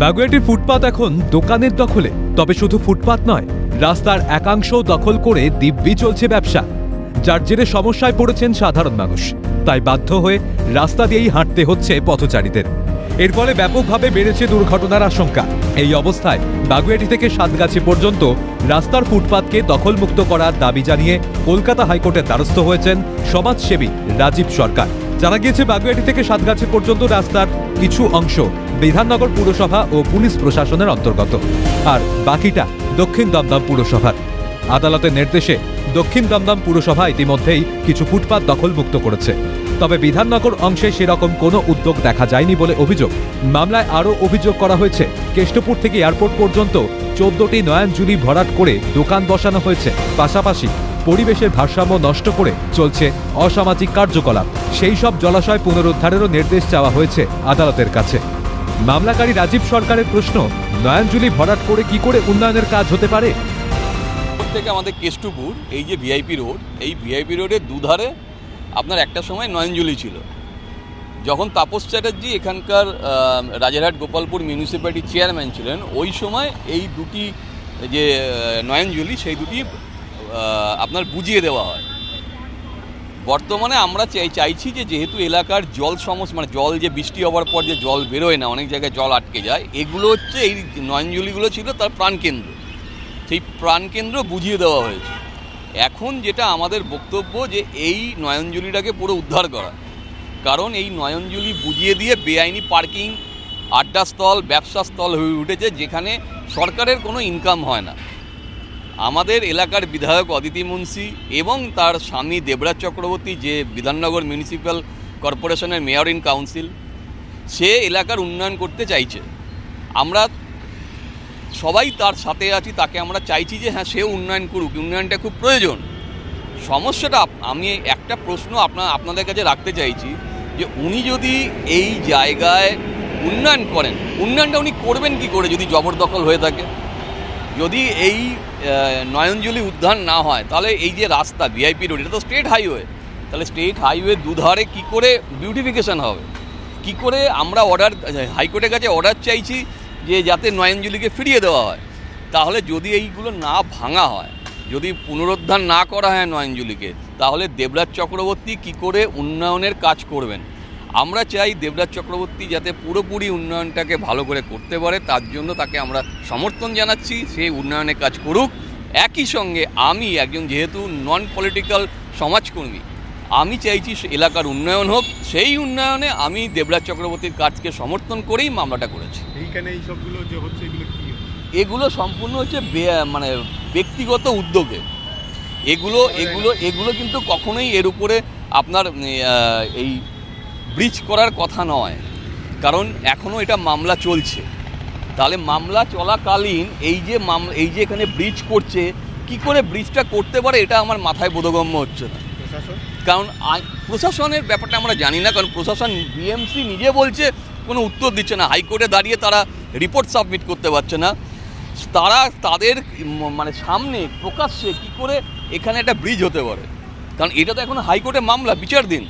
বাগুইআটির ফুটপাত এখন দোকানের দখলে, তবে শুধু ফুটপাত নয়, রাস্তার একাংশ দখল করে দিব্যি চলছে ব্যবসা, যার জেরে সমস্যায় পড়েছেন সাধারণ মানুষ। তাই বাধ্য হয়ে রাস্তা দিয়েই হাঁটতে হচ্ছে পথচারীদের। এর ফলে ব্যাপকভাবে বেড়েছে দুর্ঘটনার আশঙ্কা। এই অবস্থায় বাগুইআটি থেকে সাতগাছি পর্যন্ত রাস্তার ফুটপাতকে দখলমুক্ত করার দাবি জানিয়ে কলকাতা হাইকোর্টের দ্বারস্থ হয়েছেন সমাজসেবী রাজীব সরকার। জানা গিয়েছে, বাগুইআটি থেকে সাতগাছি পর্যন্ত রাস্তার কিছু অংশ বিধাননগর পুরসভা ও পুলিশ প্রশাসনের অন্তর্গত, আর বাকিটা দক্ষিণ দমদম পুরসভার। আদালতের নির্দেশে দক্ষিণ দমদম পুরসভা ইতিমধ্যেই কিছু ফুটপাত দখলমুক্ত করেছে, তবে বিধাননগর অংশে সেরকম কোনো উদ্যোগ দেখা যায়নি বলে অভিযোগ। মামলায় আরও অভিযোগ করা হয়েছে, কেষ্টপুর থেকে এয়ারপোর্ট পর্যন্ত 14টি নয়নজুলি ভরাট করে দোকান বসানো হয়েছে। পাশাপাশি পরিবেশের ভারসাম্য নষ্ট করে চলছে অসামাজিক কার্যকলাপ। সেই সব জলাশয় পুনরুদ্ধারেরও নির্দেশ চাওয়া হয়েছে আদালতের কাছে। মামলাকারী রাজীব সরকারের প্রশ্ন, নয়নজুলি ভরাট করে কি করে উন্নয়নের কাজ হতে পারে? থেকে আমাদের কেষ্টপুর এই যে ভিআইপি রোড, এই ভিআইপি রোডের দুধারে আপনার একটা সময় নয়নজুলি ছিল। যখন তাপস চ্যাটার্জি এখানকার রাজারহাট গোপালপুর মিউনিসিপ্যালিটির চেয়ারম্যান ছিলেন, ওই সময় এই দুটি যে নয়নজুলি সেই দুটি আপনার বুঝিয়ে দেওয়া হয়। বর্তমানে আমরা চাইছি যে যেহেতু এলাকার জল সমস্যা, মানে জল যে বৃষ্টি হওয়ার পর যে জল বেরোয় না, অনেক জায়গায় জল আটকে যায়, এগুলো হচ্ছে এই নয়নজুলিগুলো ছিল তার প্রাণকেন্দ্র। সেই প্রাণকেন্দ্র বুঝিয়ে দেওয়া হয়েছে। এখন যেটা আমাদের বক্তব্য যে এই নয়নজুলিটাকে পুরো উদ্ধার করা, কারণ এই নয়নজুলি বুঝিয়ে দিয়ে বেআইনি পার্কিং, আড্ডাস্থল, ব্যবসাস্থল হয়ে উঠেছে, যেখানে সরকারের কোনো ইনকাম হয় না। আমাদের এলাকার বিধায়ক অদিতি মুন্সি এবং তার স্বামী দেবরাজ চক্রবর্তী, যে বিধাননগর মিউনিসিপ্যাল কর্পোরেশনের মেয়র ইন কাউন্সিল, সে এলাকার উন্নয়ন করতে চাইছে। আমরা সবাই তার সাথে আছি, তাকে আমরা চাইছি যে হ্যাঁ, সেও উন্নয়ন করুক, উন্নয়নটা খুব প্রয়োজন। সমস্যাটা, আমি একটা প্রশ্ন আপনাদের কাছে রাখতে চাইছি যে উনি যদি এই জায়গায় উন্নয়ন করেন, উন্নয়নটা উনি করবেন কি করে যদি জবরদখল হয়ে থাকে? যদি এই নয়নজুলি উদ্ধার না হয়, তাহলে এই যে রাস্তা ভিআইপি রোড, এটা তো স্টেট হাইওয়ে, তাহলে স্টেট হাইওয়ে দুধারে কি করে বিউটিফিকেশন হবে? কি করে আমরা হাইকোর্টের কাছে অর্ডার চাইছি যে যাতে নয়নজুলিকে ফিরিয়ে দেওয়া হয়। তাহলে যদি এইগুলো না ভাঙা হয়, যদি পুনরুদ্ধার না করা হয় নয়নজুলিকে, তাহলে দেবরাজ চক্রবর্তী কি করে উন্নয়নের কাজ করবেন? আমরা চাই দেবরাজ চক্রবর্তী যাতে পুরোপুরি উন্নয়নটাকে ভালো করে করতে পারে, তার জন্য তাকে আমরা সমর্থন জানাচ্ছি, সেই উন্নয়নের কাজ করুক। একই সঙ্গে আমি একজন যেহেতু নন পলিটিক্যাল সমাজকর্মী, আমি চাইছি এলাকার উন্নয়ন হোক। সেই উন্নয়নে আমি দেবরাজ চক্রবর্তীর কাজকে সমর্থন করেই মামলাটা করেছি। এইখানে এই সবগুলো যে হচ্ছে, এগুলো কি? এগুলো সম্পূর্ণ হচ্ছে মানে ব্যক্তিগত উদ্যোগে। এগুলো কিন্তু কখনোই এর উপরে আপনার এই ব্রিজ করার কথা নয়, কারণ এখনও এটা মামলা চলছে। তাহলে মামলা চলাকালীন এই যে এখানে ব্রিজ করছে, কি করে ব্রিজটা করতে পারে, এটা আমার মাথায় বোধগম্য হচ্ছে না। কারণ প্রশাসনের ব্যাপারটা আমরা জানি না, কারণ প্রশাসন, বিএমসি নিজে বলছে কোনো উত্তর দিচ্ছে না। হাইকোর্টে দাঁড়িয়ে তারা রিপোর্ট সাবমিট করতে পারছে না। তারা তাদের মানে সামনে প্রকাশ্যে কি করে এখানে একটা ব্রিজ হতে পারে? কারণ এটা তো এখন হাইকোর্টে মামলা, বিচারাধীন।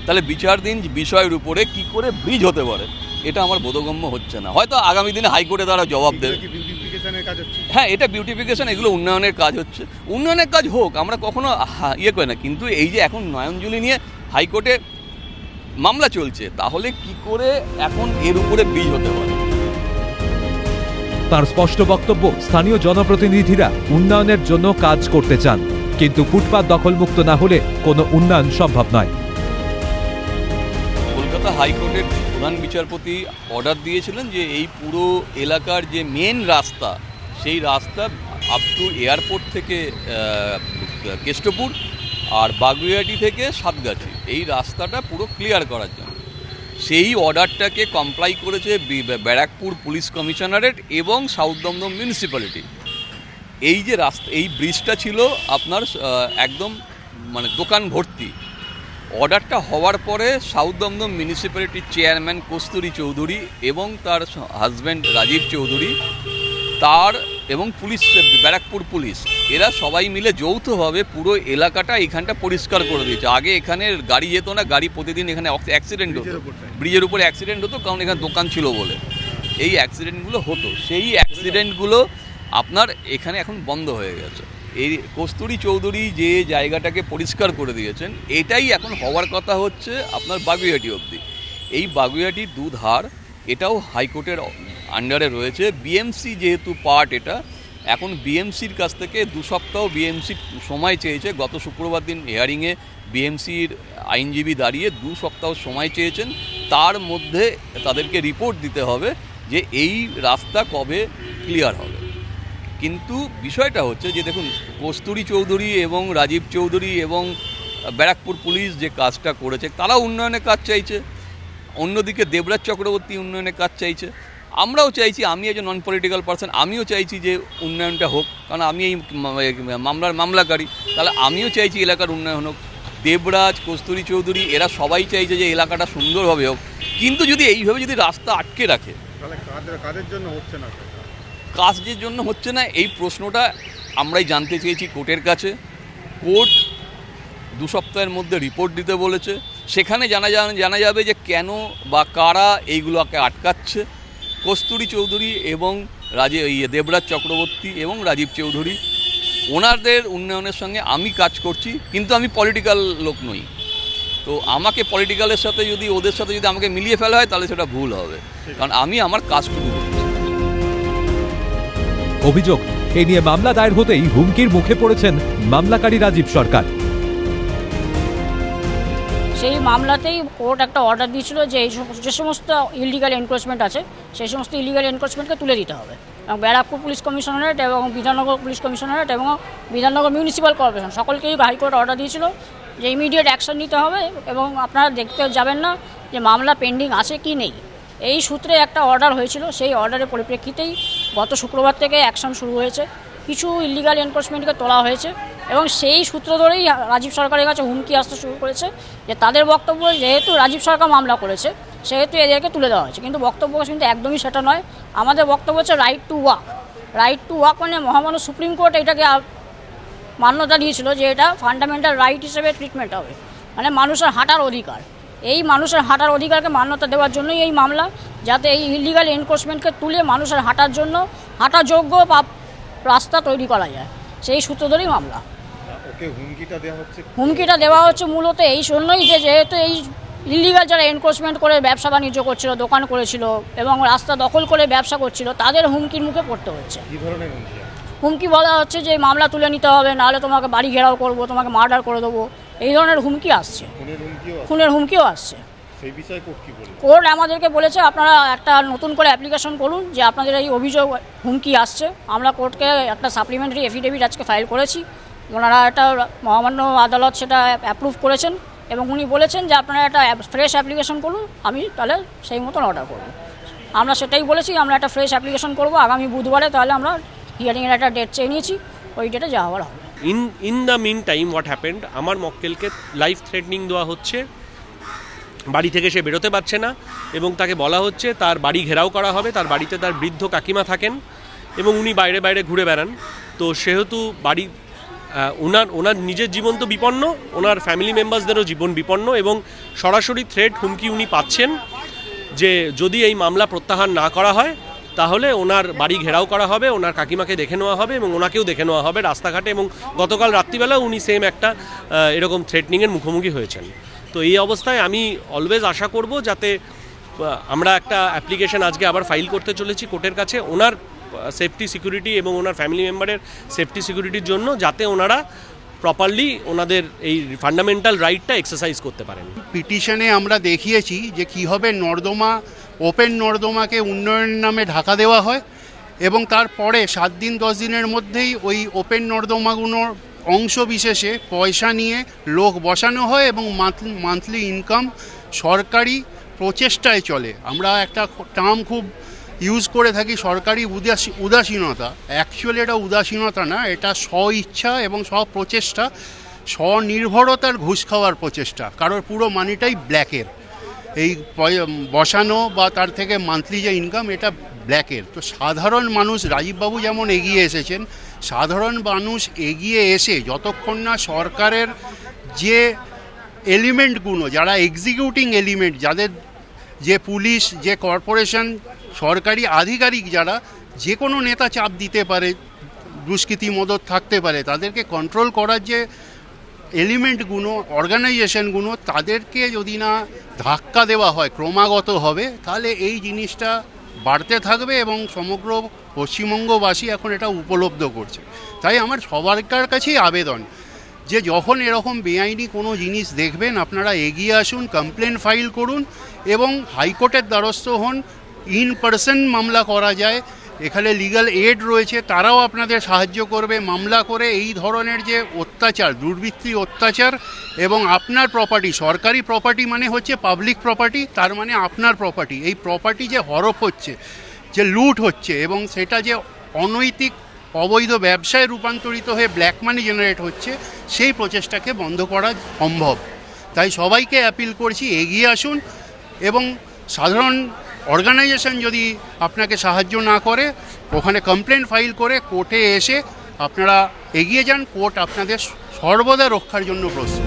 তাহলে বিচারাধীন বিষয়ের উপরে কি করে ব্রিজ হতে পারে, এটা আমার বোধগম্য হচ্ছে না। হয়তো আগামী দিনে হাইকোর্টে তারা জবাব দেবে। হ্যাঁ, এটা বিউটিফিকেশন, এগুলো উন্নয়নের কাজ হচ্ছে। উন্নয়নের কাজ হোক, আমরা কখনো ইয়ে করি না, কিন্তু এই যে এখন নয়নজুলি নিয়ে হাইকোর্টে মামলা চলছে, তাহলে কি করে এখন এর উপরে ব্রিজ হতে পারে? তার স্পষ্ট বক্তব্য, স্থানীয় জনপ্রতিনিধিরা উন্নয়নের জন্য কাজ করতে চান, কিন্তু ফুটপাত দখলমুক্ত না হলে কোনো উন্নয়ন সম্ভব নয়। কলকাতা হাইকোর্টের প্রধান বিচারপতি অর্ডার দিয়েছিলেন যে এই পুরো এলাকার যে মেন রাস্তা, সেই রাস্তা আপ টু এয়ারপোর্ট থেকে কেষ্টপুর আর বাগুইআটি থেকে সাতগাছি, এই রাস্তাটা পুরো ক্লিয়ার করার জন্য সেই অর্ডারটাকে কমপ্লাই করেছে ব্যারাকপুর পুলিশ কমিশনারেট এবং সাউথ দমদম মিউনিসিপ্যালিটি। এই যে রাস্তা, এই ব্রিজটা ছিল আপনার একদম মানে দোকান ভর্তি। অর্ডারটা হওয়ার পরে সাউথ দমদম মিউনিসিপ্যালিটির চেয়ারম্যান কস্তুরী চৌধুরী এবং তার হাজব্যান্ড রাজীব চৌধুরী, তার এবং পুলিশ, ব্যারাকপুর পুলিশ, এরা সবাই মিলে যৌথভাবে পুরো এলাকাটা এখানটা পরিষ্কার করে দিয়েছে। আগে এখানে গাড়ি যেত না, গাড়ি প্রতিদিন এখানে অ্যাক্সিডেন্ট হতো, ব্রিজের উপরে অ্যাক্সিডেন্ট হতো, কারণ এখানে দোকান ছিল বলে। এই অ্যাক্সিডেন্টগুলো হতো, সেই অ্যাক্সিডেন্টগুলো আপনার এখানে এখন বন্ধ হয়ে গেছে। এই কস্তুরী চৌধুরী যে জায়গাটাকে পরিষ্কার করে দিয়েছেন, এটাই এখন হওয়ার কথা হচ্ছে আপনার বাগুইহাটি অবধি। এই বাগুইহাটির দুধার এটাও হাইকোর্টের আন্ডারে রয়েছে। বিএমসি যেহেতু পার্ট, এটা এখন বিএমসির কাছ থেকে 2 সপ্তাহ বিএমসির সময় চেয়েছে। গত শুক্রবার দিন হিয়ারিংয়ে বিএমসির আইনজীবী দাঁড়িয়ে 2 সপ্তাহ সময় চেয়েছেন, তার মধ্যে তাদেরকে রিপোর্ট দিতে হবে যে এই রাস্তা কবে ক্লিয়ার হবে। কিন্তু বিষয়টা হচ্ছে যে দেখুন, কস্তুরী চৌধুরী এবং রাজীব চৌধুরী এবং ব্যারাকপুর পুলিশ যে কাজটা করেছে, তারা উন্নয়নের কাজ চাইছে, অন্যদিকে দেবরাজ চক্রবর্তী উন্নয়নের কাজ চাইছে। আমরাও চাইছি, আমি একজন নন পলিটিক্যাল পার্সন, আমিও চাইছি যে উন্নয়নটা হোক, কারণ আমি এই মামলাকারী, তাহলে আমিও চাইছি এলাকার উন্নয়ন হোক। দেবরাজ, কস্তুরী চৌধুরী এরা সবাই চাইছে যে এলাকাটা সুন্দরভাবে হোক। কিন্তু যদি এইভাবে যদি রাস্তা আটকে রাখে, তাহলে কাদের জন্য হচ্ছে না? কাজের জন্য হচ্ছে না, এই প্রশ্নটা আমরাই জানতে চেয়েছি কোর্টের কাছে। কোর্ট 2 সপ্তাহের মধ্যে রিপোর্ট দিতে বলেছে, সেখানে জানা যাবে যে কেন বা কারা এইগুলোকে আটকাচ্ছে। কস্তুরী চৌধুরী এবং দেবরাজ চক্রবর্তী এবং রাজীব চৌধুরী, ওনাদের উন্নয়নের সঙ্গে আমি কাজ করছি, কিন্তু আমি পলিটিক্যাল লোক নই। তো আমাকে পলিটিক্যালের সাথে যদি, ওদের সাথে যদি আমাকে মিলিয়ে ফেলা হয়, তাহলে সেটা ভুল হবে, কারণ আমি আমার কাজটুকু করছি। অভিযোগ, এ নিয়ে মামলা দায়ের হতেই হুমকির মুখে পড়েছেন মামলাকারী রাজীব সরকার। সেই মামলাতেই কোর্ট একটা অর্ডার দিয়েছিল যে যে সমস্ত ইলিগাল এনক্রোচমেন্ট আছে, সেই সমস্ত ইলিগাল এনক্রোচমেন্টকে তুলে দিতে হবে। এবং ব্যারাকপুর পুলিশ কমিশনারেট এবং বিধাননগর পুলিশ কমিশনারেট এবং বিধাননগর মিউনিসিপ্যাল কর্পোরেশন সকলকেই হাইকোর্ট অর্ডার দিয়েছিল যে ইমিডিয়েট অ্যাকশন নিতে হবে এবং আপনারা দেখতে যাবেন না যে মামলা পেন্ডিং আছে কি নেই। এই সূত্রে একটা অর্ডার হয়েছিল, সেই অর্ডারের পরিপ্রেক্ষিতেই গত শুক্রবার থেকে অ্যাকশন শুরু হয়েছে, কিছু ইলিগাল এনক্রোচমেন্টকে তোলা হয়েছে এবং সেই সূত্র ধরেই রাজীব সরকারের কাছে হুমকি আসতে শুরু করেছে যে তাদের বক্তব্য যেহেতু রাজীব সরকার মামলা করেছে সেহেতু এদেরকে তুলে দেওয়া হয়েছে। কিন্তু বক্তব্য কিন্তু একদমই সেটা নয়। আমাদের বক্তব্য হচ্ছে right to walk. Right to walk মানে মহামান্য সুপ্রিম কোর্ট এটাকে মান্যতা দিয়েছিল যে এটা ফান্ডামেন্টাল রাইট হিসেবে ট্রিটমেন্ট হবে, মানে মানুষের হাঁটার অধিকার। এই মানুষের হাঁটার অধিকারকে মান্যতা দেওয়ার জন্যই এই মামলা, যাতে এই ইলিগাল এনক্রোচমেন্টকে তুলে মানুষের হাঁটার জন্য হাঁটাযোগ্য বা রাস্তা তৈরি করা যায়, সেই সূত্র ধরেই মামলা। হুমকিটা দেওয়া হচ্ছে মূলত এই জন্যই যে যেহেতু এই ইলিগাল যারা এনক্রোচমেন্ট করে ব্যবসা বাণিজ্য করছিল, দোকান করেছিল এবং রাস্তা দখল করে ব্যবসা করছিল, তাদের হুমকির মুখে পড়তে হচ্ছে। হুমকি বলা হচ্ছে যে মামলা তুলে নিতে হবে, নাহলে তোমাকে বাড়ি ঘেরাও করব, তোমাকে মার্ডার করে দেবো, এই ধরনের হুমকি আসছে। খুনের হুমকিও আসছে। কোর্ট আমাদেরকে বলেছে আপনারা একটা নতুন করে অ্যাপ্লিকেশন করুন যে আপনাদের এই অভিযোগ হুমকি আসছে। আমরা কোর্টকে একটা সাপ্লিমেন্টারি এফিডেভিট আজকে ফাইল করেছি, ওনারা একটা মহামান্য আদালত সেটা অ্যাপ্রুভ করেছেন এবং উনি বলেছেন যে আপনারা একটা ফ্রেশ অ্যাপ্লিকেশন করুন, আমি তাহলে সেই মতন অর্ডার করব। আমরা সেটাই বলেছি, আমরা একটা ফ্রেশ অ্যাপ্লিকেশন করব আগামী বুধবারে, তাহলে আমরা হিয়ারিংয়ের একটা ডেট চেয়ে নিয়েছি, ওই ডেটে যাওয়া হবে। In the meantime what happened, আমার মক্কেলকে লাইফ থ্রেটনিং দেওয়া হচ্ছে, বাড়ি থেকে সে বেরোতে পারছে না এবং তাকে বলা হচ্ছে তার বাড়ি ঘেরাও করা হবে। তার বাড়িতে তার বৃদ্ধ কাকিমা থাকেন এবং উনি বাইরে বাইরে ঘুরে বেড়ান। তো সেহেতু বাড়ি ওনার নিজের জীবন তো বিপন্ন, ওনার ফ্যামিলি মেম্বার্সদেরও জীবন বিপন্ন এবং সরাসরি থ্রেট হুমকি উনি পাচ্ছেন যে যদি এই মামলা প্রত্যাহার না করা হয় তাহলে ওনার বাড়ি ঘেরাও করা হবে, ওনার কাকিমাকে দেখে নেওয়া হবে এবং ওনাকেও দেখে নেওয়া হবে রাস্তাঘাটে। এবং গতকাল রাত্রিবেলা উনি সেম একটা এরকম থ্রেটনিংয়ের মুখোমুখি হয়েছেন। তো এই অবস্থায় আমি অলওয়েজ আশা করব যাতে আমরা একটা অ্যাপ্লিকেশন আজকে আবার ফাইল করতে চলেছি কোর্টের কাছে ওনার সেফটি সিকিউরিটি এবং ওনার ফ্যামিলি মেম্বারের সেফটি সিকিউরিটির জন্য, যাতে ওনারা প্রপারলি ওনাদের এই ফান্ডামেন্টাল রাইটটা এক্সারসাইজ করতে পারেন। পিটিশনে আমরা দেখিয়েছি যে কীভাবে নর্দমা, ওপেন নর্দমাকে উন্নয়নের নামে ঢাকা দেওয়া হয় এবং তারপরে 7 দিন 10 দিনের মধ্যেই ওই ওপেন নর্দমাগুলোর অংশ বিশেষে পয়সা নিয়ে লোক বসানো হয় এবং মান্থলি ইনকাম সরকারি প্রচেষ্টায় চলে। আমরা একটা টার্ম খুব ইউজ করে থাকি, সরকারি উদাসীনতা। অ্যাকচুয়ালি এটা উদাসীনতা না, এটা স্বইচ্ছা এবং স্বপ্রচেষ্টা, স্বনির্ভরতার ঘুষ খাওয়ার প্রচেষ্টা। কারোর পুরো মানিটাই ব্ল্যাকের, এই বসানো বা তার থেকে মান্থলি যে ইনকাম এটা ব্ল্যাকের। তো সাধারণ মানুষ, রাজীববাবু যেমন এগিয়ে এসেছেন, সাধারণ মানুষ এগিয়ে এসে যতক্ষণ না সরকারের যে এলিমেন্টগুলো, যারা এক্সিকিউটিং এলিমেন্ট, যাদের যে পুলিশ, যে কর্পোরেশন সরকারি আধিকারিক যারা, যে কোনো নেতা চাপ দিতে পারে, দুষ্কৃতি মদত থাকতে পারে, তাদেরকে কন্ট্রোল করার যে এলিমেন্টগুলো, অর্গানাইজেশনগুলো, তাদেরকে যদি না ধাক্কা দেওয়া হয় ক্রমাগত হবে, তাহলে এই জিনিসটা বাড়তে থাকবে এবং সমগ্র পশ্চিমবঙ্গবাসী এখন এটা উপলব্ধ করছে। তাই আমার সবার কাছেই আবেদন যে যখন এরকম বেআইনি কোনো জিনিস দেখবেন আপনারা এগিয়ে আসুন, কমপ্লেন ফাইল করুন এবং হাইকোর্টের দ্বারস্থ হন। ইন পার্সন মামলা করা যায়, এখানে লিগ্যাল এড রয়েছে, তারাও আপনাদের সাহায্য করবে মামলা করে এই ধরনের যে অত্যাচার, দুর্বৃত্তি অত্যাচার এবং আপনার প্রপার্টি, সরকারি প্রপার্টি মানে হচ্ছে পাবলিক প্রপার্টি, তার মানে আপনার প্রপার্টি, এই প্রপার্টি যে হরপ হচ্ছে, যে লুট হচ্ছে এবং সেটা যে অনৈতিক অবৈধ ব্যবসায় রূপান্তরিত হয়ে ব্ল্যাক মানি জেনারেট হচ্ছে, সেই প্রচেষ্টাকে বন্ধ করা সম্ভব। তাই সবাইকে অ্যাপিল করছি এগিয়ে আসুন এবং সাধারণ অর্গানাইজেশন যদি আপনাকে সাহায্য না করে, ওখানে কমপ্লেন ফাইল করে কোর্টে এসে আপনারা এগিয়ে যান। কোর্ট আপনাদের সর্বদা রক্ষার জন্য প্রস্তুত।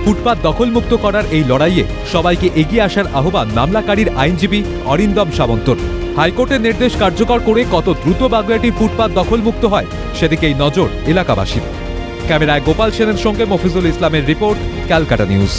ফুটপাত দখলমুক্ত করার এই লড়াইয়ে সবাইকে এগিয়ে আসার আহ্বান মামলাকারীর আইনজীবী অরিন্দম সামন্তর। হাইকোর্টের নির্দেশ কার্যকর করে কত দ্রুত বাগুইআটি ফুটপাত দখলমুক্ত হয় সেদিকেই নজর এলাকাবাসীর। ক্যামেরায় গোপাল সেনের সঙ্গে মফিজুল ইসলামের রিপোর্ট, ক্যালকাটা নিউজ।